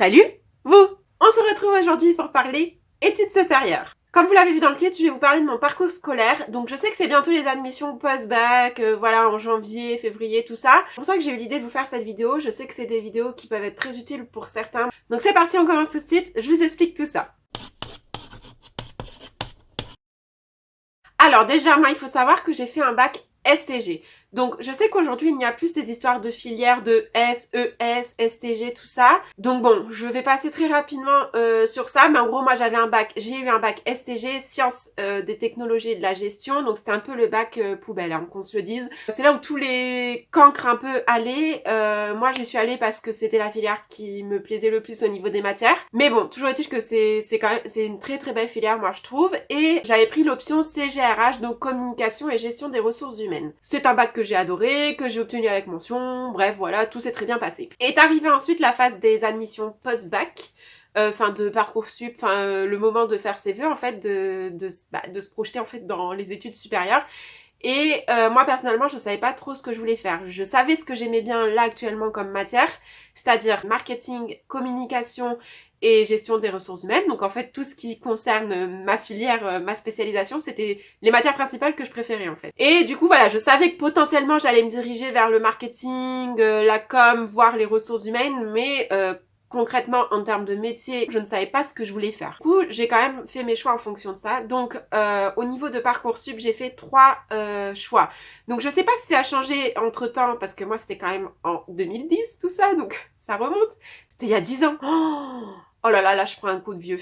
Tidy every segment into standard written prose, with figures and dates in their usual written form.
Salut, vous! On se retrouve aujourd'hui pour parler études supérieures. Comme vous l'avez vu dans le titre, je vais vous parler de mon parcours scolaire. Donc je sais que c'est bientôt les admissions post-bac, voilà, en janvier, février, tout ça. C'est pour ça que j'ai eu l'idée de vous faire cette vidéo. Je sais que c'est des vidéos qui peuvent être très utiles pour certains. Donc c'est parti, on commence tout de suite. Je vous explique tout ça. Alors déjà, moi, il faut savoir que j'ai fait un bac STG. Donc, je sais qu'aujourd'hui, il n'y a plus ces histoires de filières de S, ES, STG, tout ça. Donc bon, je vais passer très rapidement sur ça. Mais en gros, moi, j'ai eu un bac STG, sciences des technologies et de la gestion. Donc, c'était un peu le bac poubelle, hein, qu'on se le dise. C'est là où tous les cancres un peu allaient. Moi, j'y suis allée parce que c'était la filière qui me plaisait le plus au niveau des matières. Mais bon, toujours est-il que c'est une très très belle filière, moi, je trouve. Et j'avais pris l'option CGRH, donc communication et gestion des ressources humaines. C'est un bac que j'ai adoré, que j'ai obtenu avec mention, bref voilà, tout s'est très bien passé. Est arrivée ensuite la phase des admissions post-bac, de Parcoursup, le moment de faire ses vœux en fait, de se projeter en fait dans les études supérieures. Et moi personnellement je savais pas trop ce que je voulais faire. Je savais ce que j'aimais bien là actuellement comme matière, c'est-à-dire marketing, communication et gestion des ressources humaines. Donc en fait tout ce qui concerne ma filière, ma spécialisation, c'était les matières principales que je préférais en fait. Et du coup voilà, je savais que potentiellement j'allais me diriger vers le marketing, la com, voire les ressources humaines, mais concrètement, en termes de métier, je ne savais pas ce que je voulais faire. Du coup, j'ai quand même fait mes choix en fonction de ça. Donc, au niveau de Parcoursup, j'ai fait 3 choix. Donc, je sais pas si ça a changé entre-temps, parce que moi, c'était quand même en 2010, tout ça, donc ça remonte. C'était il y a 10 ans. Oh là là, là, je prends un coup de vieux.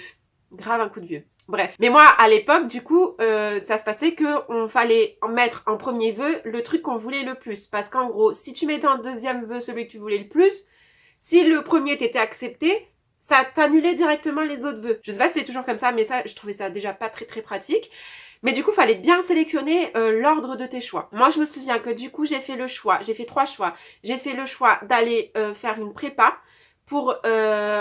Grave un coup de vieux. Bref. Mais moi, à l'époque, du coup, ça se passait qu'on fallait mettre en premier vœu le truc qu'on voulait le plus. Parce qu'en gros, si tu mettais en deuxième vœu celui que tu voulais le plus, si le premier t'était accepté, ça t'annulait directement les autres vœux. Je sais pas si c'est toujours comme ça, mais ça, je trouvais ça déjà pas très très pratique. Mais du coup, fallait bien sélectionner l'ordre de tes choix. Moi, je me souviens que du coup, j'ai fait 3 choix. J'ai fait le choix d'aller faire une prépa pour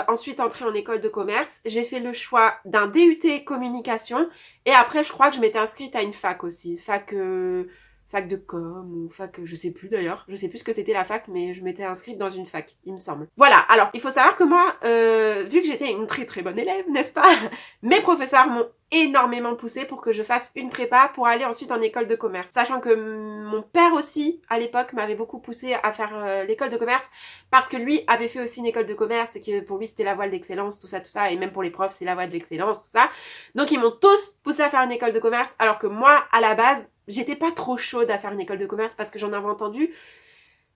ensuite entrer en école de commerce. J'ai fait le choix d'un DUT communication et après, je crois que je m'étais inscrite à une fac aussi. Fac de com ou fac, je sais plus d'ailleurs. Je sais plus ce que c'était la fac, mais je m'étais inscrite dans une fac, il me semble. Voilà, alors, il faut savoir que moi, vu que j'étais une très très bonne élève, n'est-ce pas? Mes professeurs m'ont énormément poussée pour que je fasse une prépa pour aller ensuite en école de commerce. Sachant que mon père aussi, à l'époque, m'avait beaucoup poussée à faire l'école de commerce parce que lui avait fait aussi une école de commerce et que pour lui c'était la voie de l'excellence, tout ça, et même pour les profs c'est la voie de l'excellence, tout ça. Donc ils m'ont tous poussée à faire une école de commerce alors que moi, à la base, j'étais pas trop chaude à faire une école de commerce parce que j'en avais entendu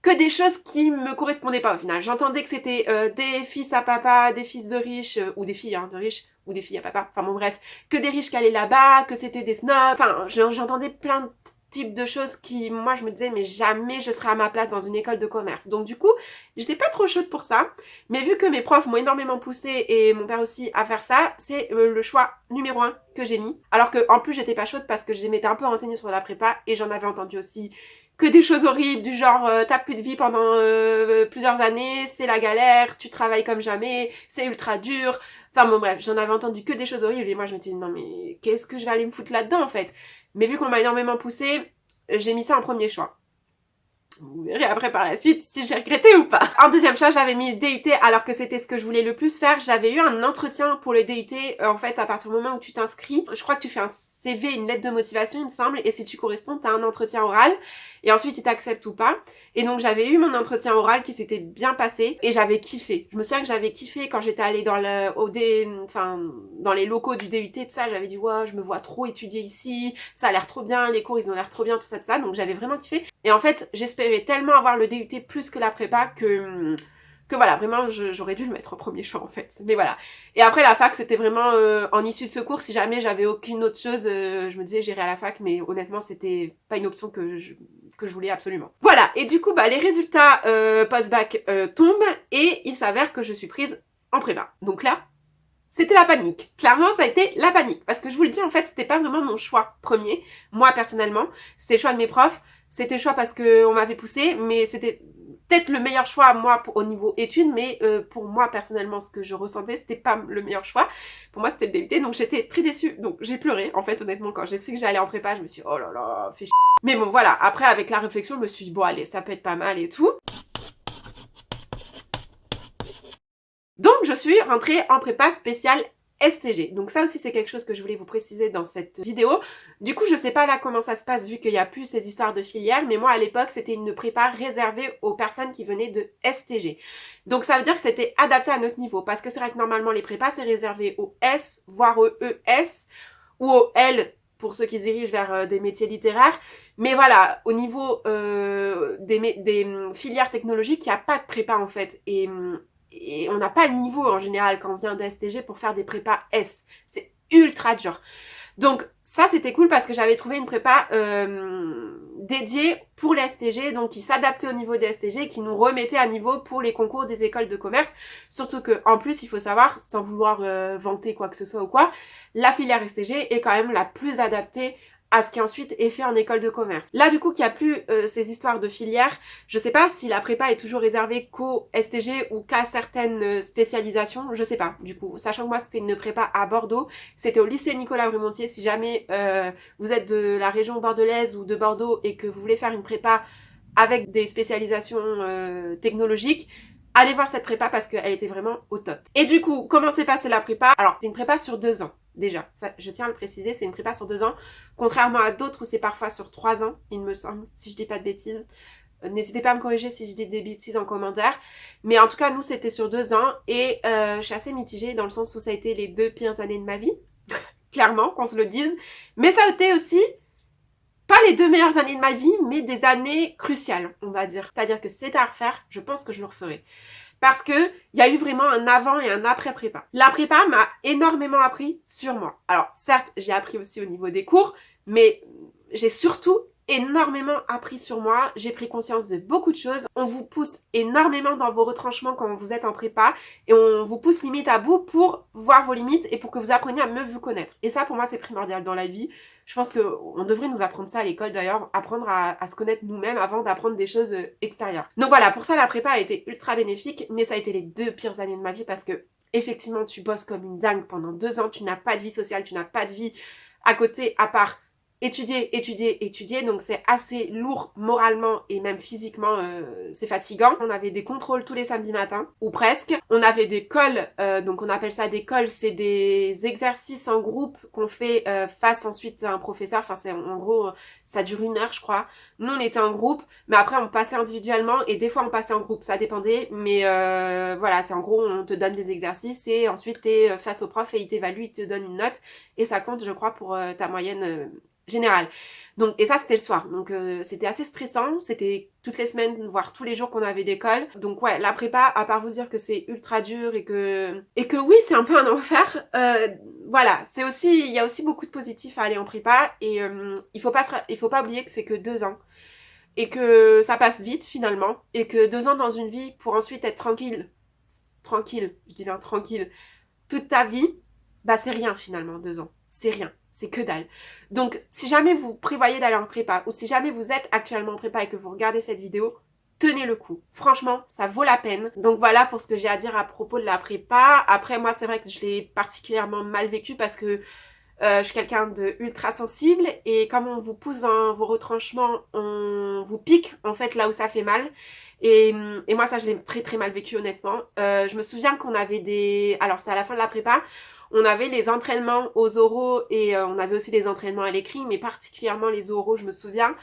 que des choses qui me correspondaient pas au final. J'entendais que c'était des fils à papa, des fils de riches, ou des filles de riches, ou des filles à papa, enfin bon bref, que des riches qui allaient là-bas, que c'était des snobs, enfin j'entendais plein de types de choses qui, moi je me disais mais jamais je serais à ma place dans une école de commerce. Donc du coup, j'étais pas trop chaude pour ça, mais vu que mes profs m'ont énormément poussée et mon père aussi à faire ça, c'est le choix numéro 1 que j'ai mis. Alors que en plus j'étais pas chaude parce que je m'étais un peu renseignée sur la prépa et j'en avais entendu aussi que des choses horribles du genre t'as plus de vie pendant plusieurs années, c'est la galère, tu travailles comme jamais, c'est ultra dur. Enfin bon bref, j'en avais entendu que des choses horribles et moi je me suis dit non mais qu'est-ce que je vais aller me foutre là-dedans en fait. Mais vu qu'on m'a énormément poussée, j'ai mis ça en premier choix. Vous verrez après par la suite si j'ai regretté ou pas. En deuxième choix, j'avais mis DUT alors que c'était ce que je voulais le plus faire. J'avais eu un entretien pour le DUT en fait à partir du moment où tu t'inscris. Je crois que tu fais un CV, une lettre de motivation il me semble, et si tu corresponds, t'as un entretien oral et ensuite ils t'acceptent ou pas. Et donc j'avais eu mon entretien oral qui s'était bien passé et j'avais kiffé. Je me souviens que j'avais kiffé quand j'étais allée dans dans les locaux du DUT, tout ça, j'avais dit ouais, je me vois trop étudier ici, ça a l'air trop bien, les cours ils ont l'air trop bien, tout ça, donc j'avais vraiment kiffé. Et en fait, j'espérais tellement avoir le DUT plus que la prépa que voilà, vraiment, j'aurais dû le mettre en premier choix en fait. Mais voilà. Et après la fac, c'était vraiment en issue de secours. Si jamais j'avais aucune autre chose, je me disais j'irais à la fac, mais honnêtement, c'était pas une option que je voulais absolument. Voilà. Et du coup, les résultats post-bac tombent et il s'avère que je suis prise en prépa. Donc là, c'était la panique. Clairement, ça a été la panique. Parce que je vous le dis, en fait, c'était pas vraiment mon choix premier. Moi, personnellement, c'était le choix de mes profs. C'était le choix parce qu'on m'avait poussé, mais c'était peut-être le meilleur choix, moi, au niveau études, mais pour moi, personnellement, ce que je ressentais, c'était pas le meilleur choix. Pour moi, c'était le DUT, donc j'étais très déçue. Donc, j'ai pleuré, en fait, honnêtement, quand j'ai su que j'allais en prépa, je me suis dit, oh là là, fais chier. Mais bon, voilà. Après, avec la réflexion, je me suis dit, bon, allez, ça peut être pas mal et tout. Donc je suis rentrée en prépa spéciale STG. Donc ça aussi c'est quelque chose que je voulais vous préciser dans cette vidéo. Du coup je sais pas là comment ça se passe vu qu'il n'y a plus ces histoires de filières, mais moi à l'époque c'était une prépa réservée aux personnes qui venaient de STG. Donc ça veut dire que c'était adapté à notre niveau, parce que c'est vrai que normalement les prépas c'est réservé aux S, voire aux ES, ou aux L pour ceux qui se dirigent vers des métiers littéraires. Mais voilà, au niveau des filières technologiques, il n'y a pas de prépa en fait. Et on n'a pas le niveau en général quand on vient de STG pour faire des prépas S. C'est ultra dur. Donc ça c'était cool parce que j'avais trouvé une prépa dédiée pour les STG, donc qui s'adaptait au niveau des STG et qui nous remettait à niveau pour les concours des écoles de commerce. Surtout que en plus il faut savoir, sans vouloir vanter quoi que ce soit ou quoi, la filière STG est quand même la plus adaptée à ce qui ensuite est fait en école de commerce. Là du coup qu'il n'y a plus ces histoires de filières, je sais pas si la prépa est toujours réservée qu'au STG ou qu'à certaines spécialisations, je sais pas du coup, sachant que moi c'était une prépa à Bordeaux, c'était au lycée Nicolas-Brumontier. Si jamais vous êtes de la région bordelaise ou de Bordeaux et que vous voulez faire une prépa avec des spécialisations technologiques, allez voir cette prépa parce qu'elle était vraiment au top. Et du coup, comment s'est passée la prépa? Alors, c'est une prépa sur 2 ans. Déjà, ça, je tiens à le préciser, c'est une prépa sur 2 ans, contrairement à d'autres où c'est parfois sur 3 ans, il me semble, si je dis pas de bêtises. N'hésitez pas à me corriger si je dis des bêtises en commentaire. Mais en tout cas, nous, c'était sur 2 ans et je suis assez mitigée dans le sens où ça a été les 2 pires années de ma vie, clairement, qu'on se le dise. Mais ça a été aussi pas les 2 meilleures années de ma vie, mais des années cruciales, on va dire. C'est-à-dire que si c'était à refaire, je pense que je le referais. Parce que il y a eu vraiment un avant et un après prépa. La prépa m'a énormément appris sur moi. Alors certes, j'ai appris aussi au niveau des cours, mais j'ai surtout énormément appris sur moi. J'ai pris conscience de beaucoup de choses. On vous pousse énormément dans vos retranchements quand vous êtes en prépa et on vous pousse limite à bout pour voir vos limites et pour que vous appreniez à mieux vous connaître. Et ça, pour moi, c'est primordial dans la vie. Je pense qu'on devrait nous apprendre ça à l'école d'ailleurs, apprendre à se connaître nous-mêmes avant d'apprendre des choses extérieures. Donc voilà, pour ça la prépa a été ultra bénéfique, mais ça a été les 2 pires années de ma vie parce que effectivement tu bosses comme une dingue pendant 2 ans, tu n'as pas de vie sociale, tu n'as pas de vie à côté à part étudier, étudier, étudier, donc c'est assez lourd moralement et même physiquement, c'est fatigant. On avait des contrôles tous les samedis matins, ou presque. On avait des calls, donc on appelle ça des calls, c'est des exercices en groupe qu'on fait face ensuite à un professeur, enfin c'est en gros, ça dure 1 heure je crois. Nous on était en groupe, mais après on passait individuellement et des fois on passait en groupe, ça dépendait, mais voilà, c'est en gros on te donne des exercices et ensuite t'es face au prof et il t'évalue, il te donne une note et ça compte je crois pour ta moyenne général. Donc, et ça c'était le soir. Donc c'était assez stressant. C'était toutes les semaines, voire tous les jours qu'on avait d'école. Donc ouais, la prépa, à part vous dire que c'est ultra dur et que oui, c'est un peu un enfer. Voilà, c'est aussi, il y a aussi beaucoup de positifs à aller en prépa et il faut pas oublier que c'est que 2 ans et que ça passe vite finalement et que 2 ans dans une vie pour ensuite être tranquille, je dis bien tranquille, toute ta vie, bah c'est rien finalement 2 ans. C'est rien. C'est que dalle. Donc, si jamais vous prévoyez d'aller en prépa, ou si jamais vous êtes actuellement en prépa et que vous regardez cette vidéo, tenez le coup. Franchement, ça vaut la peine. Donc voilà pour ce que j'ai à dire à propos de la prépa. Après, moi, c'est vrai que je l'ai particulièrement mal vécu parce que je suis quelqu'un de ultra sensible et comme on vous pousse dans vos retranchements, on vous pique en fait là où ça fait mal. Et moi, ça, je l'ai très très mal vécu honnêtement. Je me souviens qu'on avait des... Alors, c'est à la fin de la prépa. On avait les entraînements aux oraux et on avait aussi des entraînements à l'écrit, mais particulièrement les oraux, je me souviens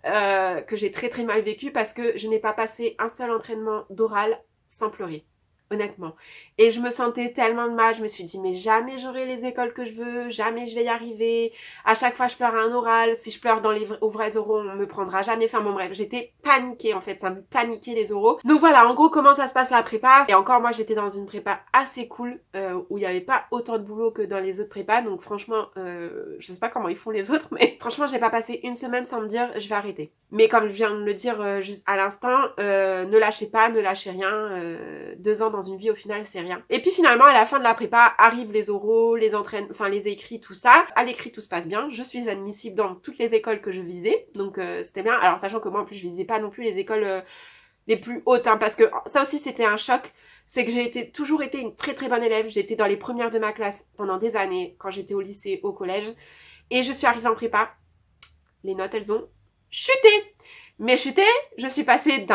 que j'ai très très mal vécu parce que je n'ai pas passé un seul entraînement d'oral sans pleurer. Honnêtement. Et je me sentais tellement de mal, je me suis dit mais jamais j'aurai les écoles que je veux, jamais je vais y arriver, à chaque fois je pleure à un oral, si je pleure dans aux vrais oraux on me prendra jamais, enfin bon bref, j'étais paniquée en fait, ça me paniquait les oraux. Donc voilà, en gros comment ça se passe la prépa, et encore moi j'étais dans une prépa assez cool, où il n'y avait pas autant de boulot que dans les autres prépas, donc franchement, je sais pas comment ils font les autres, mais franchement j'ai pas passé une semaine sans me dire je vais arrêter. Mais comme je viens de le dire juste à l'instant, ne lâchez pas, ne lâchez rien, 2 ans dans une vie au final c'est rien. Et puis finalement à la fin de la prépa arrivent les oraux, les enfin les écrits, tout ça. À l'écrit tout se passe bien, je suis admissible dans toutes les écoles que je visais, donc c'était bien. Alors sachant que moi en plus je visais pas non plus les écoles les plus hautes, hein, parce que ça aussi c'était un choc. C'est que j'ai toujours été une très très bonne élève, j'ai été dans les premières de ma classe pendant des années, quand j'étais au lycée, au collège, et je suis arrivée en prépa, les notes elles ont chuté. Mais chuté, je suis passée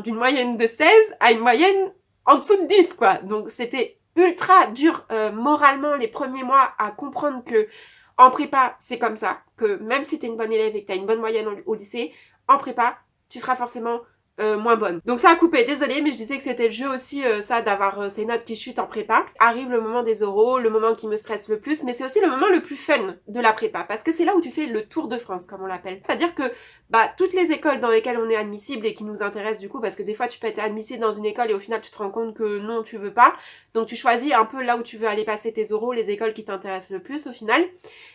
d'une moyenne de 16 à une moyenne en dessous de 10 quoi. Donc c'était ultra dur moralement les premiers mois à comprendre que en prépa c'est comme ça, que même si t'es une bonne élève et que t'as une bonne moyenne au lycée, en prépa tu seras forcément moins bonne. Donc ça a coupé, désolée, mais je disais que c'était le jeu aussi, ça, d'avoir ces notes qui chutent en prépa. Arrive le moment des oraux, le moment qui me stresse le plus, mais c'est aussi le moment le plus fun de la prépa, parce que c'est là où tu fais le tour de France, comme on l'appelle. C'est-à-dire que, bah, toutes les écoles dans lesquelles on est admissible et qui nous intéressent du coup, parce que des fois tu peux être admissible dans une école et au final tu te rends compte que non, tu veux pas. Donc tu choisis un peu là où tu veux aller passer tes oraux, les écoles qui t'intéressent le plus au final.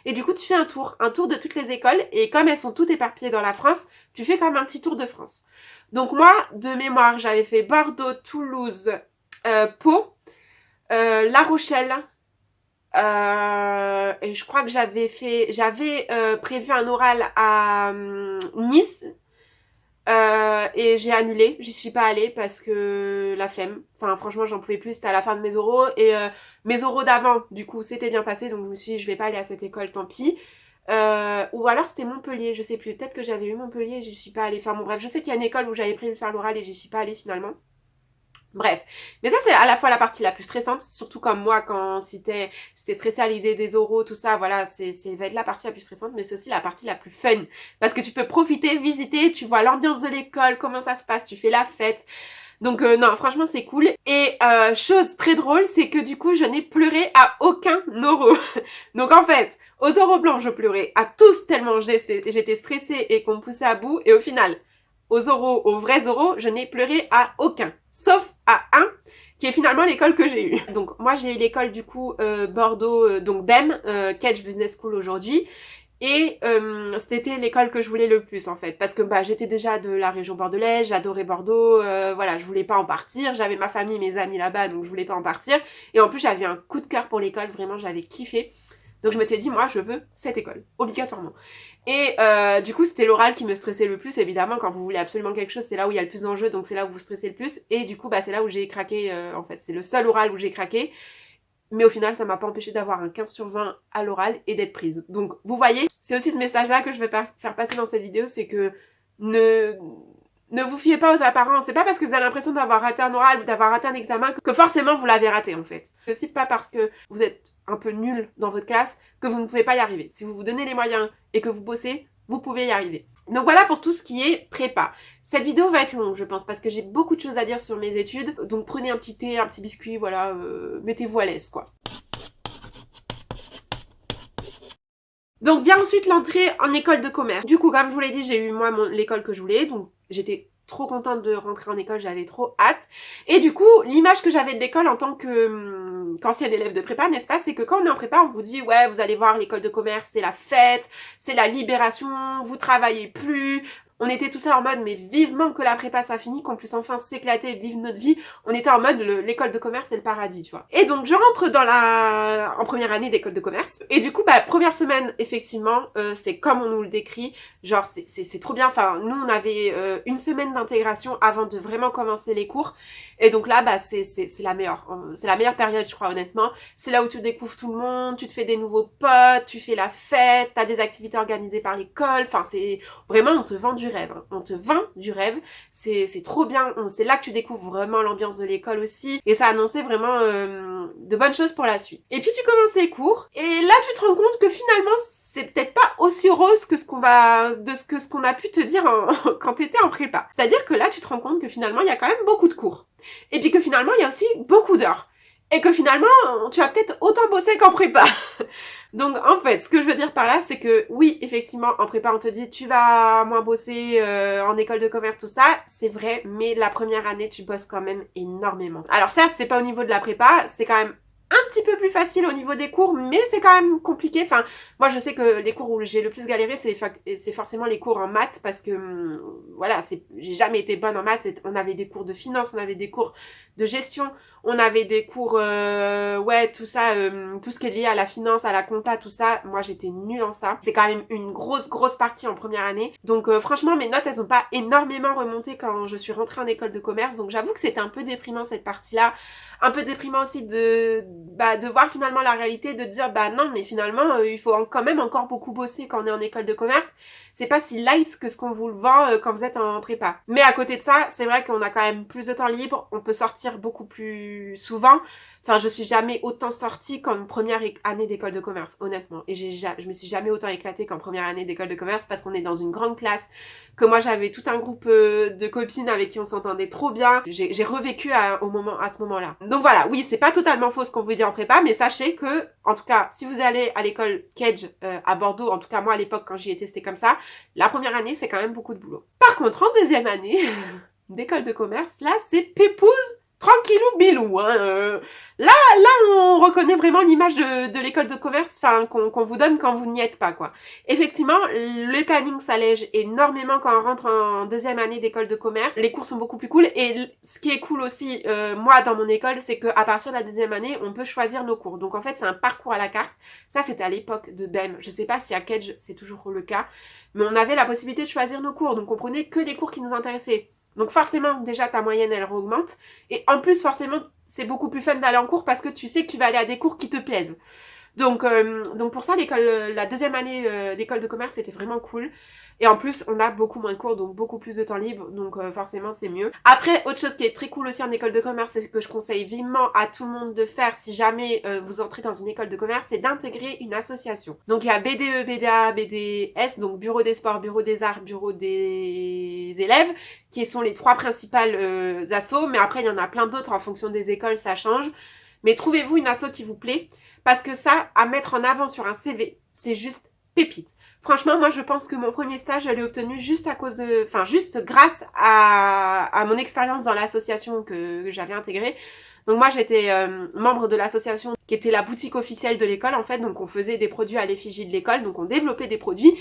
Et du coup tu fais un tour de toutes les écoles, et comme elles sont toutes éparpillées dans la France, tu fais quand même un petit tour de France. Donc moi, de mémoire, j'avais fait Bordeaux, Toulouse, Pau, La Rochelle, et je crois que j'avais prévu un oral à Nice, et j'ai annulé, j'y suis pas allée parce que la flemme, enfin franchement j'en pouvais plus, c'était à la fin de mes oraux, et mes oraux d'avant, du coup c'était bien passé, donc je me suis dit je vais pas aller à cette école, tant pis. Ou alors c'était Montpellier, je sais plus, peut-être que j'avais eu Montpellier et j'y suis pas allée, enfin bon bref, je sais qu'il y a une école où j'avais prévu de faire l'oral et j'y suis pas allée finalement. Bref, mais ça c'est à la fois la partie la plus stressante, surtout comme moi quand si t'es stressé à l'idée des oraux, tout ça, voilà, ça va être la partie la plus stressante, mais c'est aussi la partie la plus fun, parce que tu peux profiter, visiter, tu vois l'ambiance de l'école, comment ça se passe, tu fais la fête. Donc non, franchement c'est cool. Et chose très drôle, c'est que du coup je n'ai pleuré à aucun euro. Donc en fait, aux oraux blancs je pleurais à tous tellement j'étais stressée et qu'on me poussait à bout. Et au final, aux vrais oraux, je n'ai pleuré à aucun. Sauf à un, qui est finalement l'école que j'ai eue. Donc moi j'ai eu l'école du coup Bordeaux, donc BEM, Kedge Business School aujourd'hui. Et c'était l'école que je voulais le plus en fait, parce que bah j'étais déjà de la région bordelaise, j'adorais Bordeaux, voilà, je voulais pas en partir, j'avais ma famille, mes amis là-bas, donc je voulais pas en partir, et en plus j'avais un coup de cœur pour l'école, vraiment j'avais kiffé, donc je m'étais dit moi je veux cette école, obligatoirement. Et du coup c'était l'oral qui me stressait le plus, évidemment quand vous voulez absolument quelque chose c'est là où il y a le plus d'enjeux, donc c'est là où vous stressez le plus, et du coup bah c'est là où j'ai craqué, en fait c'est le seul oral où j'ai craqué. Mais au final, ça m'a pas empêché d'avoir un 15 sur 20 à l'oral et d'être prise. Donc, vous voyez, c'est aussi ce message-là que je vais faire passer dans cette vidéo, c'est que ne vous fiez pas aux apparences. C'est pas parce que vous avez l'impression d'avoir raté un oral ou d'avoir raté un examen que forcément vous l'avez raté en fait. C'est aussi pas parce que vous êtes un peu nul dans votre classe que vous ne pouvez pas y arriver. Si vous vous donnez les moyens et que vous bossez, vous pouvez y arriver. Donc voilà pour tout ce qui est prépa. Cette vidéo va être longue, je pense, parce que j'ai beaucoup de choses à dire sur mes études. Donc prenez un petit thé, un petit biscuit, voilà, mettez-vous à l'aise, quoi. Donc vient ensuite l'entrée en école de commerce. Du coup, comme je vous l'ai dit, j'ai eu moi l'école que je voulais, donc j'étais trop contente de rentrer en école, j'avais trop hâte. Et du coup, l'image que j'avais de l'école en tant que qu'ancienne élève de prépa, n'est-ce pas, c'est que quand on est en prépa, on vous dit ouais, vous allez voir l'école de commerce, c'est la fête, c'est la libération, vous travaillez plus. On était tous là en mode mais vivement que la prépa ça finit, qu'on puisse enfin s'éclater et vivre notre vie. On était en mode l'école de commerce c'est le paradis, tu vois. Et donc je rentre en première année d'école de commerce. Et du coup bah première semaine effectivement c'est comme on nous le décrit, genre c'est trop bien. Enfin nous on avait une semaine d'intégration avant de vraiment commencer les cours. Et donc là bah c'est la meilleure période je crois honnêtement. C'est là où tu découvres tout le monde, tu te fais des nouveaux potes, tu fais la fête, t'as des activités organisées par l'école. Enfin c'est vraiment on te vend du rêve, hein. On te vend du rêve, c'est trop bien, c'est là que tu découvres vraiment l'ambiance de l'école aussi, et ça annonçait vraiment de bonnes choses pour la suite. Et puis tu commences les cours, et là tu te rends compte que finalement c'est peut-être pas aussi rose que ce qu'on a pu te dire quand t'étais en prépa. C'est-à-dire que là tu te rends compte que finalement il y a quand même beaucoup de cours, et puis que finalement il y a aussi beaucoup d'heures. Et que finalement, tu vas peut-être autant bosser qu'en prépa. Donc en fait, ce que je veux dire par là, c'est que oui, effectivement, en prépa, on te dit tu vas moins bosser en école de commerce, tout ça, c'est vrai, mais la première année, tu bosses quand même énormément. Alors certes, c'est pas au niveau de la prépa, c'est quand même un petit peu plus facile au niveau des cours, mais c'est quand même compliqué. Enfin, moi je sais que les cours où j'ai le plus galéré, c'est forcément les cours en maths, parce que voilà, j'ai jamais été bonne en maths. On avait des cours de finance, on avait des cours de gestion, On avait des cours, ouais, tout ça, tout ce qui est lié à la finance, à la compta, tout ça. Moi, j'étais nulle en ça. C'est quand même une grosse partie en première année. Donc, franchement, mes notes, elles ont pas énormément remonté quand je suis rentrée en école de commerce. Donc, j'avoue que c'était un peu déprimant cette partie-là. Un peu déprimant aussi de voir finalement la réalité, de dire, bah non, mais finalement, il faut quand même encore beaucoup bosser quand on est en école de commerce. C'est pas si light que ce qu'on vous le vend quand vous êtes en prépa. Mais à côté de ça, c'est vrai qu'on a quand même plus de temps libre, on peut sortir beaucoup plus souvent. Enfin, je suis jamais autant sortie qu'en première année d'école de commerce, honnêtement. Et je me suis jamais autant éclatée qu'en première année d'école de commerce parce qu'on est dans une grande classe, que moi j'avais tout un groupe de copines avec qui on s'entendait trop bien. J'ai revécu à ce moment-là. Donc voilà, oui, c'est pas totalement faux ce qu'on vous dit en prépa, mais sachez que, en tout cas, si vous allez à l'école Kedge à Bordeaux, en tout cas moi à l'époque quand j'y étais c'était comme ça, la première année c'est quand même beaucoup de boulot. Par contre, en deuxième année d'école de commerce, là c'est pépouze, tranquillou bilou, hein. Là, on reconnaît vraiment l'image de l'école de commerce, enfin, qu'on vous donne quand vous n'y êtes pas, quoi. Effectivement, le planning s'allège énormément quand on rentre en deuxième année d'école de commerce. Les cours sont beaucoup plus cool, et ce qui est cool aussi, moi, dans mon école, c'est qu'à partir de la deuxième année, on peut choisir nos cours. Donc, en fait, c'est un parcours à la carte. Ça, c'était à l'époque de BEM. Je sais pas si à Kedge, c'est toujours le cas, mais on avait la possibilité de choisir nos cours. Donc, on prenait que les cours qui nous intéressaient. Donc forcément, déjà, ta moyenne, elle augmente. Et en plus, forcément, c'est beaucoup plus fun d'aller en cours parce que tu sais que tu vas aller à des cours qui te plaisent. Donc pour ça, la deuxième année d'école de commerce, c'était vraiment cool. Et en plus, on a beaucoup moins de cours, donc beaucoup plus de temps libre, donc forcément, c'est mieux. Après, autre chose qui est très cool aussi en école de commerce, et que je conseille vivement à tout le monde de faire si jamais vous entrez dans une école de commerce, c'est d'intégrer une association. Donc il y a BDE, BDA, BDS, donc Bureau des sports, Bureau des arts, Bureau des élèves, qui sont les trois principales assos, mais après, il y en a plein d'autres en fonction des écoles, ça change. Mais trouvez-vous une asso qui vous plaît, parce que ça, à mettre en avant sur un CV, c'est juste pépite. Franchement, moi, je pense que mon premier stage, je l'ai obtenu juste juste grâce à mon expérience dans l'association que j'avais intégrée. Donc moi, j'étais membre de l'association qui était la boutique officielle de l'école, en fait. Donc on faisait des produits à l'effigie de l'école, donc on développait des produits.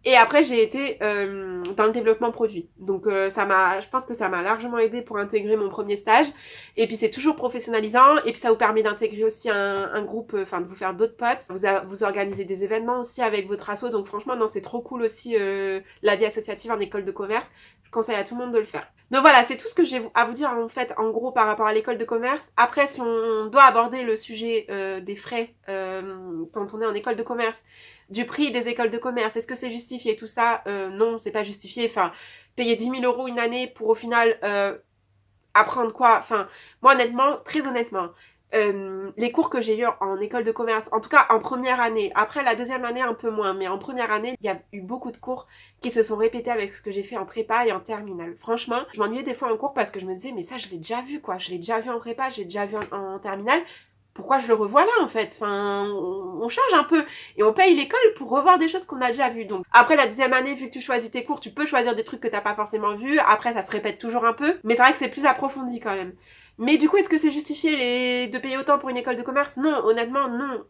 Et après, j'ai été dans le développement produit. Donc, je pense que ça m'a largement aidé pour intégrer mon premier stage. Et puis, c'est toujours professionnalisant. Et puis, ça vous permet d'intégrer aussi un groupe, de vous faire d'autres potes. Vous organisez des événements aussi avec votre asso. Donc, franchement, non, c'est trop cool aussi la vie associative en école de commerce. Je conseille à tout le monde de le faire. Donc voilà, c'est tout ce que j'ai à vous dire en fait, en gros, par rapport à l'école de commerce. Après, si on doit aborder le sujet des frais quand on est en école de commerce, du prix des écoles de commerce, est-ce que c'est justifié tout ça? Non, c'est pas justifié. Enfin, payer 10 000 € une année pour au final apprendre quoi? Enfin, moi honnêtement, très honnêtement, les cours que j'ai eu en école de commerce, en tout cas en première année, après la deuxième année un peu moins, mais en première année, il y a eu beaucoup de cours qui se sont répétés avec ce que j'ai fait en prépa et en terminale. Franchement, je m'ennuyais des fois en cours parce que je me disais, mais ça je l'ai déjà vu quoi, je l'ai déjà vu en prépa, je l'ai déjà vu en terminale. Pourquoi je le revois là en fait? Enfin, on change un peu et on paye l'école pour revoir des choses qu'on a déjà vues. Donc après la deuxième année, vu que tu choisis tes cours, tu peux choisir des trucs que t'as pas forcément vus. Après ça se répète toujours un peu, mais c'est vrai que c'est plus approfondi quand même. Mais du coup, est-ce que c'est justifié de payer autant pour une école de commerce? Non, honnêtement, non.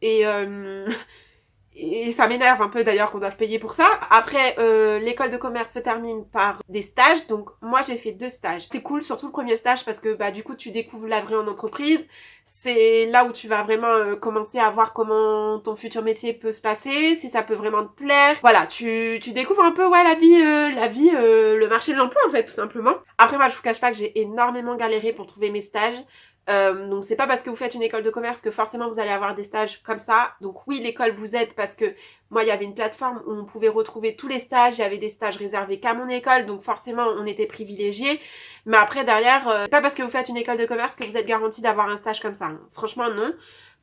Et ça m'énerve un peu d'ailleurs qu'on doive payer pour ça. Après, l'école de commerce se termine par des stages. Donc moi j'ai fait 2 stages. C'est cool, surtout le premier stage parce que du coup tu découvres la vraie en entreprise. C'est là où tu vas vraiment commencer à voir comment ton futur métier peut se passer, si ça peut vraiment te plaire. Voilà, tu découvres un peu la vie, le marché de l'emploi en fait tout simplement. Après moi je vous cache pas que j'ai énormément galéré pour trouver mes stages. Donc c'est pas parce que vous faites une école de commerce que forcément vous allez avoir des stages comme ça. Donc oui, l'école vous aide parce que moi il y avait une plateforme où on pouvait retrouver tous les stages, il y avait des stages réservés qu'à mon école, donc forcément on était privilégiés. Mais après derrière, c'est pas parce que vous faites une école de commerce que vous êtes garanti d'avoir un stage comme ça. Hein. Franchement non.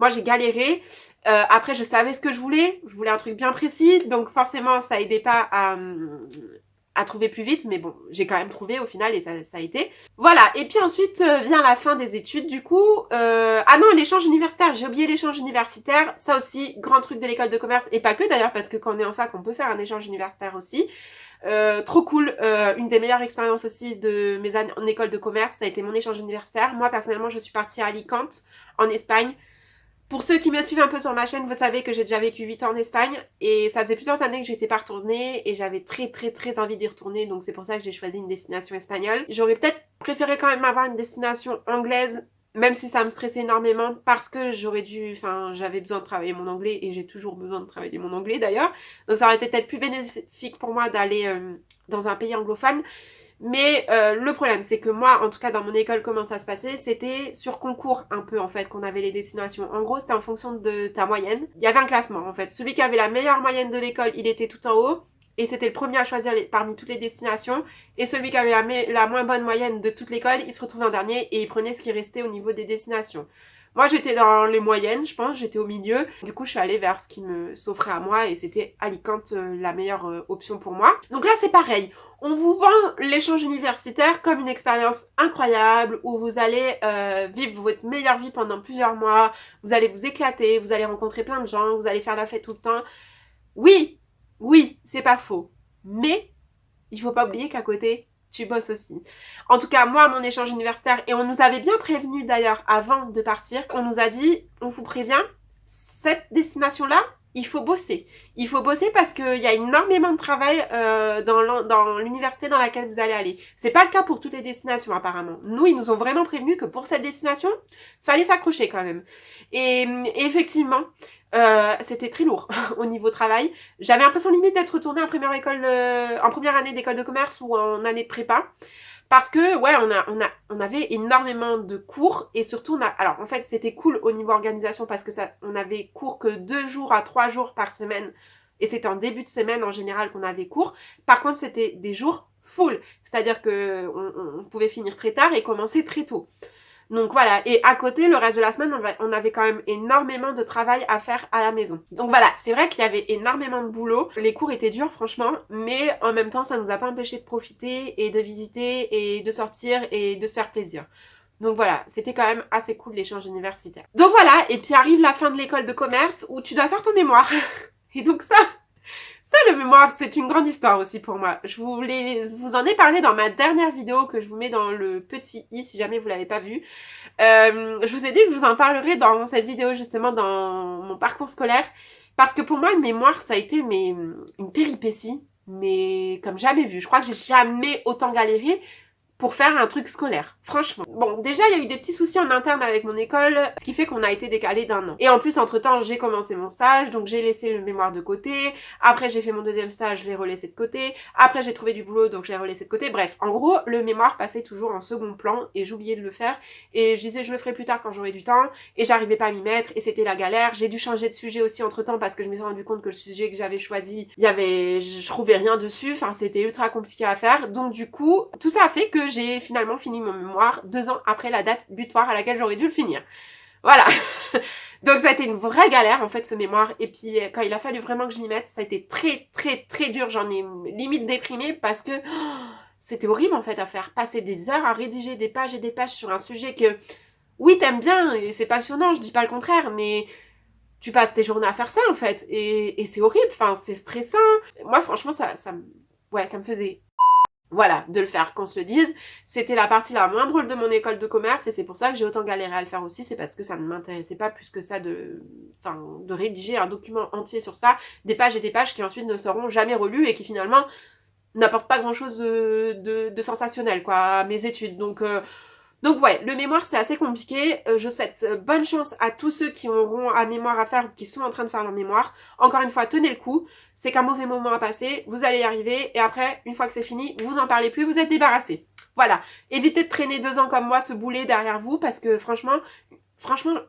Moi j'ai galéré. Après je savais ce que je voulais un truc bien précis, donc forcément ça aidait pas à trouver plus vite, mais bon, j'ai quand même trouvé au final et ça a été. Voilà, et puis ensuite vient la fin des études du coup. Ah non, l'échange universitaire, j'ai oublié l'échange universitaire. Ça aussi, grand truc de l'école de commerce, et pas que d'ailleurs, parce que quand on est en fac, on peut faire un échange universitaire aussi. Trop cool, une des meilleures expériences aussi de mes années en école de commerce, ça a été mon échange universitaire. Moi personnellement, je suis partie à Alicante, en Espagne. Pour ceux qui me suivent un peu sur ma chaîne, vous savez que j'ai déjà vécu 8 ans en Espagne et ça faisait plusieurs années que j'étais pas retournée et j'avais très envie d'y retourner, donc c'est pour ça que j'ai choisi une destination espagnole. J'aurais peut-être préféré quand même avoir une destination anglaise, même si ça me stressait énormément parce que j'avais besoin de travailler mon anglais et j'ai toujours besoin de travailler mon anglais d'ailleurs. Donc ça aurait été peut-être plus bénéfique pour moi d'aller dans un pays anglophone. Mais le problème, c'est que moi, en tout cas dans mon école, comment ça se passait, c'était sur concours un peu en fait qu'on avait les destinations. En gros, c'était en fonction de ta moyenne. Il y avait un classement en fait. Celui qui avait la meilleure moyenne de l'école, il était tout en haut. Et c'était le premier à choisir parmi toutes les destinations. Et celui qui avait la moins bonne moyenne de toute l'école, il se retrouvait en dernier et il prenait ce qui restait au niveau des destinations. Moi, j'étais dans les moyennes, je pense, j'étais au milieu. Du coup, je suis allée vers ce qui me s'offrait à moi et c'était Alicante la meilleure option pour moi. Donc là, c'est pareil. On vous vend l'échange universitaire comme une expérience incroyable où vous allez vivre votre meilleure vie pendant plusieurs mois. Vous allez vous éclater, vous allez rencontrer plein de gens, vous allez faire la fête tout le temps. Oui, c'est pas faux. Mais il faut pas oublier qu'à côté, tu bosses aussi. En tout cas, moi, mon échange universitaire, et on nous avait bien prévenu d'ailleurs avant de partir, on nous a dit, on vous prévient, cette destination-là, il faut bosser. Il faut bosser parce qu'il y a énormément de travail dans l'université dans laquelle vous allez aller. C'est pas le cas pour toutes les destinations apparemment. Nous, ils nous ont vraiment prévenu que pour cette destination, fallait s'accrocher quand même. Et effectivement, c'était très lourd au niveau travail. J'avais l'impression limite d'être retournée en première année d'école de commerce ou en année de prépa. Parce que, ouais, on avait énormément de cours et surtout, alors en fait, c'était cool au niveau organisation parce que on avait cours que 2 jours à 3 jours par semaine et c'était en début de semaine en général qu'on avait cours. Par contre, c'était des jours full, c'est-à-dire que on pouvait finir très tard et commencer très tôt. Donc voilà, et à côté, le reste de la semaine, on avait quand même énormément de travail à faire à la maison. Donc voilà, c'est vrai qu'il y avait énormément de boulot. Les cours étaient durs, franchement, mais en même temps, ça nous a pas empêché de profiter et de visiter et de sortir et de se faire plaisir. Donc voilà, c'était quand même assez cool l'échange universitaire. Donc voilà, et puis arrive la fin de l'école de commerce où tu dois faire ton mémoire. Et donc ça, le mémoire, c'est une grande histoire aussi pour moi. Je vous en ai parlé dans ma dernière vidéo que je vous mets dans le petit i si jamais vous l'avez pas vu. Je vous ai dit que je vous en parlerai dans cette vidéo justement dans mon parcours scolaire. Parce que pour moi, le mémoire, ça a été une péripétie, mais comme jamais vu. Je crois que j'ai jamais autant galéré pour faire un truc scolaire, franchement. Bon, déjà, il y a eu des petits soucis en interne avec mon école, ce qui fait qu'on a été décalé d'1 an. Et en plus, entre-temps, j'ai commencé mon stage, donc j'ai laissé le mémoire de côté. Après, j'ai fait mon deuxième stage, je l'ai relaissé de côté. Après, j'ai trouvé du boulot, donc je l'ai relaissé de côté. Bref, en gros, le mémoire passait toujours en second plan et j'oubliais de le faire. Et je disais, je le ferai plus tard quand j'aurai du temps. Et j'arrivais pas à m'y mettre et c'était la galère. J'ai dû changer de sujet aussi entre-temps parce que je me suis rendu compte que le sujet que j'avais choisi, je trouvais rien dessus. Enfin, c'était ultra compliqué à faire. Donc du coup, tout ça a fait que j'ai finalement fini mon mémoire 2 ans après la date butoir à laquelle j'aurais dû le finir. Voilà. Donc ça a été une vraie galère en fait ce mémoire et puis quand il a fallu vraiment que je m'y mette, ça a été très très très dur, j'en ai limite déprimée parce que c'était horrible en fait à faire, passer des heures à rédiger des pages et des pages sur un sujet que oui t'aimes bien et c'est passionnant, je dis pas le contraire, mais tu passes tes journées à faire ça en fait et c'est horrible, enfin c'est stressant. Moi franchement ça me faisait voilà, de le faire, qu'on se le dise. C'était la partie la moins drôle de mon école de commerce et c'est pour ça que j'ai autant galéré à le faire aussi, c'est parce que ça ne m'intéressait pas plus que ça de rédiger un document entier sur ça, des pages et des pages qui ensuite ne seront jamais relues et qui finalement n'apportent pas grand chose de sensationnel quoi à mes études. Donc ouais, le mémoire c'est assez compliqué, je souhaite bonne chance à tous ceux qui auront un mémoire à faire ou qui sont en train de faire leur mémoire. Encore une fois, tenez le coup, c'est qu'un mauvais moment à passer, vous allez y arriver et après, une fois que c'est fini, vous en parlez plus, vous êtes débarrassé. Voilà, évitez de traîner 2 ans comme moi ce boulet derrière vous parce que franchement,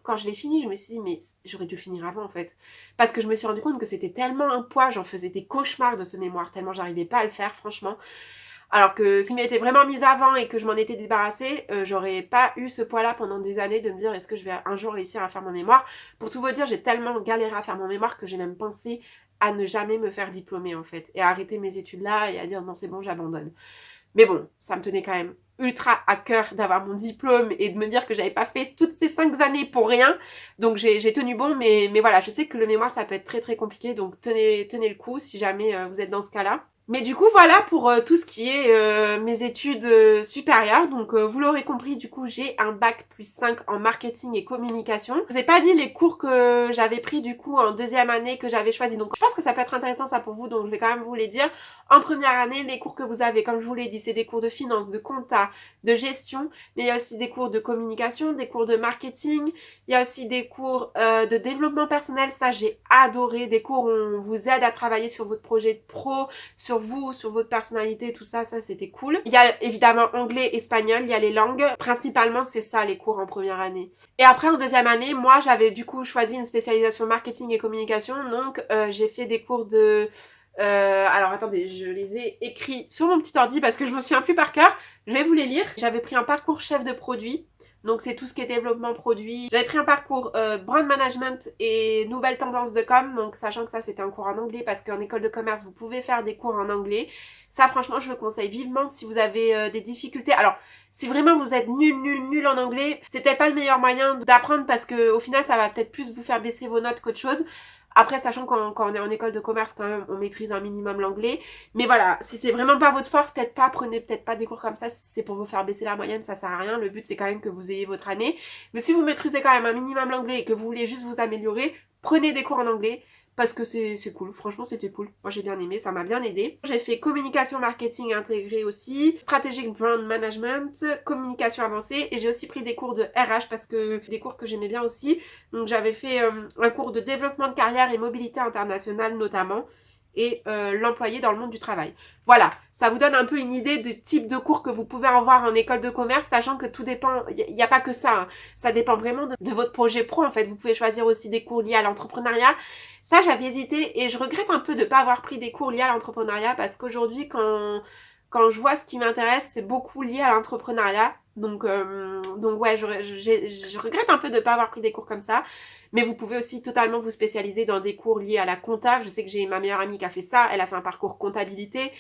quand je l'ai fini, je me suis dit mais j'aurais dû finir avant en fait. Parce que je me suis rendu compte que c'était tellement un poids, j'en faisais des cauchemars de ce mémoire, tellement j'arrivais pas à le faire franchement. Alors que s'il m'était vraiment mise avant et que je m'en étais débarrassée, j'aurais pas eu ce poids-là pendant des années de me dire est-ce que je vais un jour réussir à faire mon mémoire. Pour tout vous dire, j'ai tellement galéré à faire mon mémoire que j'ai même pensé à ne jamais me faire diplômer en fait. Et à arrêter mes études là et à dire non c'est bon j'abandonne. Mais bon, ça me tenait quand même ultra à cœur d'avoir mon diplôme et de me dire que j'avais pas fait toutes ces 5 années pour rien. Donc j'ai tenu bon, mais voilà, je sais que le mémoire ça peut être très très compliqué, donc tenez le coup si jamais vous êtes dans ce cas-là. Mais du coup, voilà pour tout ce qui est mes études supérieures. Donc, vous l'aurez compris, du coup, j'ai un bac plus 5 en marketing et communication. Je vous ai pas dit les cours que j'avais pris du coup en deuxième année que j'avais choisi. Donc, je pense que ça peut être intéressant ça pour vous. Donc, je vais quand même vous les dire. En première année, les cours que vous avez, comme je vous l'ai dit, c'est des cours de finance, de compta, de gestion. Mais il y a aussi des cours de communication, des cours de marketing. Il y a aussi des cours de développement personnel. Ça, j'ai adoré. Des cours où on vous aide à travailler sur votre projet de pro, sur vous, sur votre personnalité, tout ça, ça c'était cool. Il y a évidemment anglais, espagnol, il y a les langues. Principalement, c'est ça les cours en première année. Et après, en deuxième année, moi, j'avais du coup choisi une spécialisation marketing et communication. Donc, j'ai fait des cours de... alors attendez, je les ai écrits sur mon petit ordi parce que je me souviens plus par cœur. Je vais vous les lire. J'avais pris un parcours chef de produit. Donc c'est tout ce qui est développement produit. J'avais pris un parcours brand management et nouvelles tendances de com. Donc sachant que ça c'était un cours en anglais parce qu'en école de commerce vous pouvez faire des cours en anglais. Ça franchement je le conseille vivement si vous avez des difficultés. Alors si vraiment vous êtes nul en anglais, c'est peut-être pas le meilleur moyen d'apprendre parce que au final ça va peut-être plus vous faire baisser vos notes qu'autre chose. Après, sachant quand on est en école de commerce, quand même, on maîtrise un minimum l'anglais. Mais voilà, si c'est vraiment pas votre fort, peut-être pas, prenez peut-être pas des cours comme ça. Si c'est pour vous faire baisser la moyenne, ça sert à rien. Le but, c'est quand même que vous ayez votre année. Mais si vous maîtrisez quand même un minimum l'anglais et que vous voulez juste vous améliorer, prenez des cours en anglais. Parce que c'est cool, franchement c'était cool. Moi j'ai bien aimé, ça m'a bien aidé. J'ai fait communication marketing intégré aussi, strategic brand management, communication avancée et j'ai aussi pris des cours de RH parce que des cours que j'aimais bien aussi. Donc j'avais fait un cours de développement de carrière et mobilité internationale notamment et l'employé dans le monde du travail. Voilà, ça vous donne un peu une idée du type de cours que vous pouvez avoir en école de commerce, sachant que tout dépend, il n'y a pas que ça, hein. Ça dépend vraiment de votre projet pro en fait. Vous pouvez choisir aussi des cours liés à l'entrepreneuriat. Ça, j'avais hésité et je regrette un peu de ne pas avoir pris des cours liés à l'entrepreneuriat parce qu'aujourd'hui, quand je vois ce qui m'intéresse, c'est beaucoup lié à l'entrepreneuriat. Donc ouais, je regrette un peu de ne pas avoir pris des cours comme ça. Mais vous pouvez aussi totalement vous spécialiser dans des cours liés à la compta. Je sais que j'ai ma meilleure amie qui a fait ça. Elle a fait un parcours comptabilité.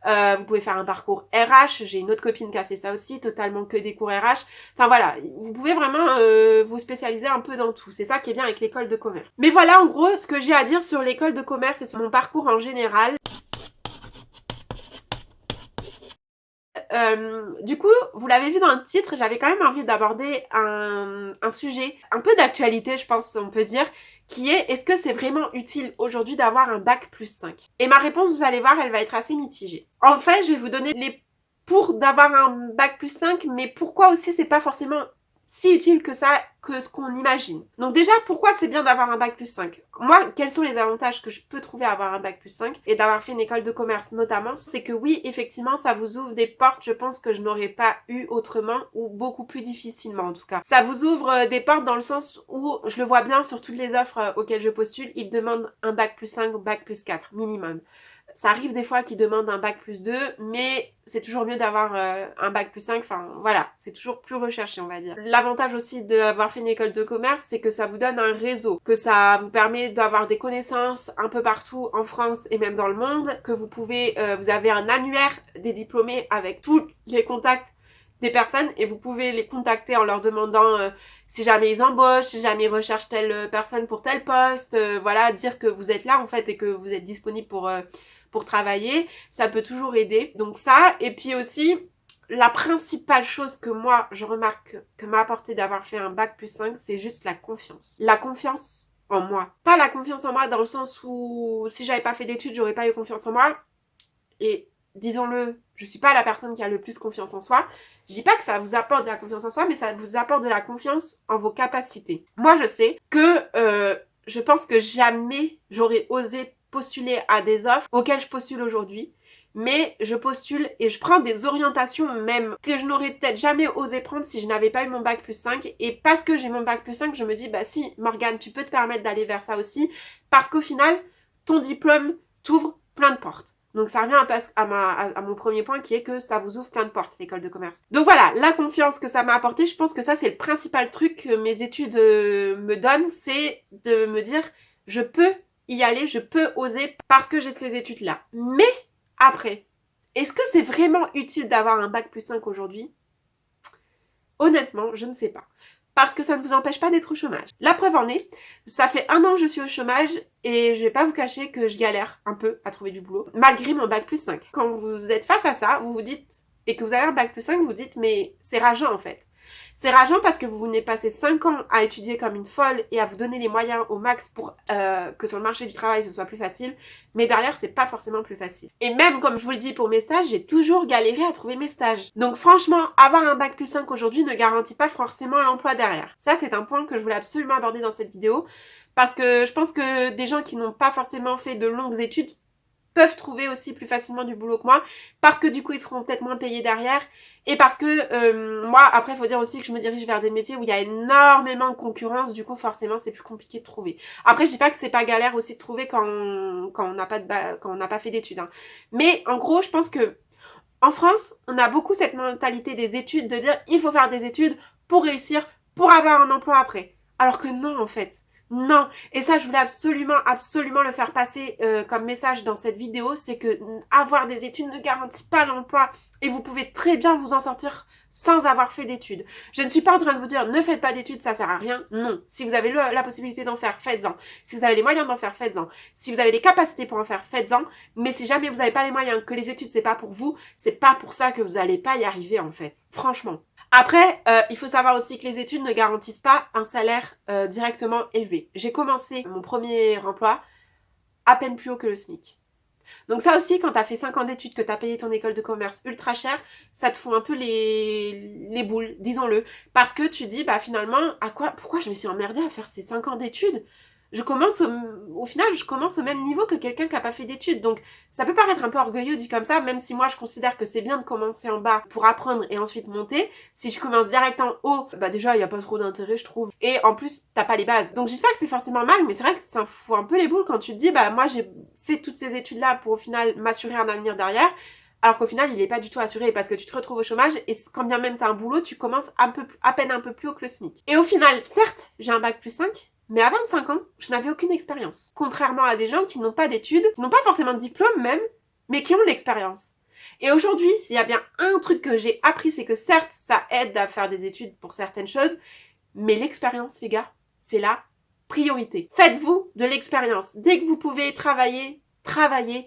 Vous pouvez faire un parcours RH. J'ai une autre copine qui a fait ça aussi, totalement que des cours RH. Enfin voilà, vous pouvez vraiment vous spécialiser un peu dans tout. C'est ça qui est bien avec l'école de commerce. Mais voilà en gros ce que j'ai à dire sur l'école de commerce et sur mon parcours en général. Du coup, vous l'avez vu dans le titre, j'avais quand même envie d'aborder un sujet un peu d'actualité, je pense on peut dire, qui est est-ce que c'est vraiment utile aujourd'hui d'avoir un bac plus 5? Et ma réponse, vous allez voir, elle va être assez mitigée. En fait, je vais vous donner les pour d'avoir un bac plus 5, mais pourquoi aussi c'est pas forcément si utile que ça, que ce qu'on imagine. Donc déjà, pourquoi c'est bien d'avoir un bac plus 5? Moi, quels sont les avantages que je peux trouver à avoir un bac plus 5 et d'avoir fait une école de commerce notamment? C'est que oui, effectivement, ça vous ouvre des portes, je pense que je n'aurais pas eu autrement ou beaucoup plus difficilement en tout cas. Ça vous ouvre des portes dans le sens où, je le vois bien sur toutes les offres auxquelles je postule, ils demandent un bac plus 5 ou bac plus 4 minimum. Ça arrive des fois qu'ils demandent un bac plus 2, mais c'est toujours mieux d'avoir un bac plus 5. Enfin, voilà, c'est toujours plus recherché, on va dire. L'avantage aussi d'avoir fait une école de commerce, c'est que ça vous donne un réseau, que ça vous permet d'avoir des connaissances un peu partout en France et même dans le monde, que vous pouvez, vous avez un annuaire des diplômés avec tous les contacts des personnes et vous pouvez les contacter en leur demandant si jamais ils embauchent, si jamais ils recherchent telle personne pour tel poste, voilà, dire que vous êtes là en fait et que vous êtes disponible pour travailler, ça peut toujours aider. Donc ça, et puis aussi, la principale chose que moi, je remarque que m'a apporté d'avoir fait un bac plus 5, c'est juste la confiance. La confiance en moi. Pas la confiance en moi dans le sens où si j'avais pas fait d'études, j'aurais pas eu confiance en moi. Et disons-le, je suis pas la personne qui a le plus confiance en soi. Je dis pas que ça vous apporte de la confiance en soi, mais ça vous apporte de la confiance en vos capacités. Moi, je sais que je pense que jamais j'aurais osé postuler à des offres auxquelles je postule aujourd'hui, mais je postule et je prends des orientations même que je n'aurais peut-être jamais osé prendre si je n'avais pas eu mon bac plus 5, et parce que j'ai mon bac plus 5, je me dis bah si Morgane, tu peux te permettre d'aller vers ça aussi, parce qu'au final ton diplôme t'ouvre plein de portes. Donc ça revient à mon premier point qui est que ça vous ouvre plein de portes, l'école de commerce. Donc voilà, la confiance que ça m'a apporté, je pense que ça c'est le principal truc que mes études me donnent, c'est de me dire je peux y aller, je peux oser parce que j'ai ces études-là. Mais après, est-ce que c'est vraiment utile d'avoir un bac plus 5 aujourd'hui? Honnêtement, je ne sais pas. parce que ça ne vous empêche pas d'être au chômage. La preuve en est, ça fait 1 an que je suis au chômage et je vais pas vous cacher que je galère un peu à trouver du boulot, malgré mon bac+5. Quand vous êtes face à ça, vous vous dites, et que vous avez un bac+5, vous vous dites, mais c'est rageant en fait. C'est rageant parce que vous venez passer 5 ans à étudier comme une folle et à vous donner les moyens au max pour que sur le marché du travail ce soit plus facile, mais derrière c'est pas forcément plus facile. Et même comme je vous le dis pour mes stages, j'ai toujours galéré à trouver mes stages. Donc franchement, avoir un bac+5 aujourd'hui ne garantit pas forcément l'emploi derrière. Ça c'est un point que je voulais absolument aborder dans cette vidéo parce que je pense que des gens qui n'ont pas forcément fait de longues études peuvent trouver aussi plus facilement du boulot que moi, parce que du coup ils seront peut-être moins payés derrière, et parce que moi après il faut dire aussi que je me dirige vers des métiers où il y a énormément de concurrence, du coup forcément c'est plus compliqué de trouver. Après je dis pas que c'est pas galère aussi de trouver quand on n'a pas fait d'études, hein. Mais en gros je pense que en France on a beaucoup cette mentalité des études, de dire il faut faire des études pour réussir, pour avoir un emploi après, alors que non en fait. Non, et ça je voulais absolument le faire passer comme message dans cette vidéo, c'est que avoir des études ne garantit pas l'emploi et vous pouvez très bien vous en sortir sans avoir fait d'études. Je ne suis pas en train de vous dire ne faites pas d'études, ça sert à rien, non. Si vous avez la possibilité d'en faire, faites-en. Si vous avez les moyens d'en faire, faites-en. Si vous avez les capacités pour en faire, faites-en. Mais si jamais vous n'avez pas les moyens, que les études c'est pas pour vous, c'est pas pour ça que vous n'allez pas y arriver en fait, franchement. Après, il faut savoir aussi que les études ne garantissent pas un salaire directement élevé. J'ai commencé mon premier emploi à peine plus haut que le SMIC. Donc ça aussi, quand t'as fait 5 ans d'études, que t'as payé ton école de commerce ultra cher, ça te fout un peu les boules, disons-le. Parce que tu dis, bah finalement, pourquoi je me suis emmerdée à faire ces 5 ans d'études ? Au final, je commence au même niveau que quelqu'un qui n'a pas fait d'études. Donc, ça peut paraître un peu orgueilleux dit comme ça, même si moi, je considère que c'est bien de commencer en bas pour apprendre et ensuite monter. Si tu commences direct en haut, bah déjà, il n'y a pas trop d'intérêt, je trouve. Et en plus, t'as pas les bases. Donc, je dis pas que c'est forcément mal, mais c'est vrai que ça fout un peu les boules quand tu te dis, bah moi, j'ai fait toutes ces études-là pour au final m'assurer un avenir derrière. Alors qu'au final, il est pas du tout assuré parce que tu te retrouves au chômage et quand bien même t'as un boulot, tu commences à peine un peu plus haut que le SMIC. Et au final, certes, j'ai un bac+5, mais à 25 ans, je n'avais aucune expérience. Contrairement à des gens qui n'ont pas d'études, qui n'ont pas forcément de diplôme même, mais qui ont de l'expérience. Et aujourd'hui, s'il y a bien un truc que j'ai appris, c'est que certes, ça aide à faire des études pour certaines choses, mais l'expérience, les gars, c'est la priorité. Faites-vous de l'expérience. Dès que vous pouvez travailler,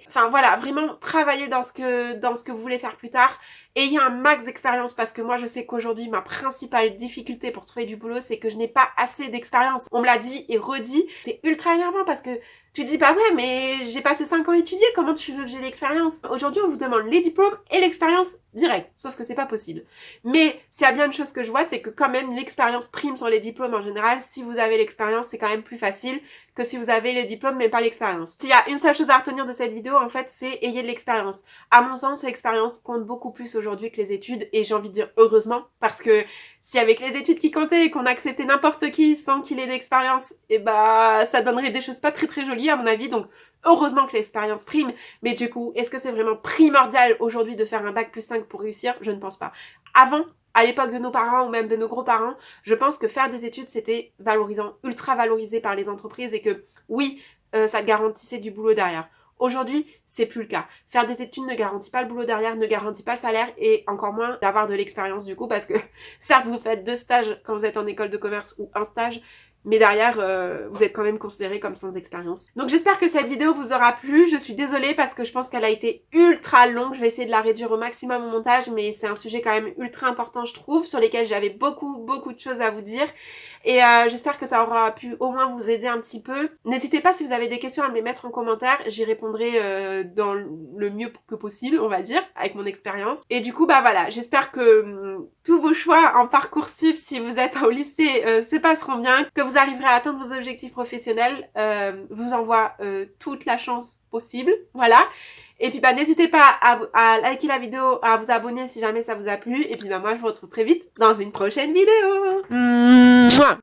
enfin voilà, vraiment travailler dans ce que vous voulez faire plus tard. Ayez un max d'expérience parce que moi je sais qu'aujourd'hui ma principale difficulté pour trouver du boulot c'est que je n'ai pas assez d'expérience. On me l'a dit et redit, c'est ultra énervant parce que tu dis bah ouais mais j'ai passé 5 ans à étudier, comment tu veux que j'ai l'expérience? Aujourd'hui on vous demande les diplômes et l'expérience direct, sauf que c'est pas possible. Mais s'il y a bien une chose que je vois c'est que quand même l'expérience prime sur les diplômes en général. Si vous avez l'expérience c'est quand même plus facile que si vous avez les diplômes mais pas l'expérience. S'il y a une seule chose à retenir de cette vidéo en fait c'est ayez de l'expérience. À mon sens l'expérience compte beaucoup plus aujourd'hui que les études et j'ai envie de dire heureusement parce que si avec les études qui comptaient et qu'on acceptait n'importe qui sans qu'il ait d'expérience, et bah ça donnerait des choses pas très très jolies à mon avis. Donc heureusement que l'expérience prime, mais du coup est-ce que c'est vraiment primordial aujourd'hui de faire un bac+5 pour réussir? Je ne pense pas. Avant, à l'époque de nos parents ou même de nos gros-parents, je pense que faire des études c'était valorisant, ultra valorisé par les entreprises et que oui, ça te garantissait du boulot derrière. Aujourd'hui, c'est plus le cas. Faire des études ne garantit pas le boulot derrière, ne garantit pas le salaire et encore moins d'avoir de l'expérience du coup parce que certes vous faites 2 stages quand vous êtes en école de commerce ou un stage, mais derrière vous êtes quand même considéré comme sans expérience. Donc j'espère que cette vidéo vous aura plu. Je suis désolée parce que je pense qu'elle a été ultra longue. Je vais essayer de la réduire au maximum au montage, mais c'est un sujet quand même ultra important je trouve, sur lesquels j'avais beaucoup de choses à vous dire. Et j'espère que ça aura pu au moins vous aider un petit peu. N'hésitez pas si vous avez des questions à me les mettre en commentaire. J'y répondrai dans le mieux que possible, on va dire, avec mon expérience. Et du coup, bah voilà, j'espère que tous vos choix en Parcoursup, si vous êtes au lycée, se passeront bien, que vous arriverez à atteindre vos objectifs professionnels. Vous envoie toute la chance possible, voilà. Et puis bah n'hésitez pas à liker la vidéo, à vous abonner si jamais ça vous a plu. Et puis bah moi je vous retrouve très vite dans une prochaine vidéo. Mouah.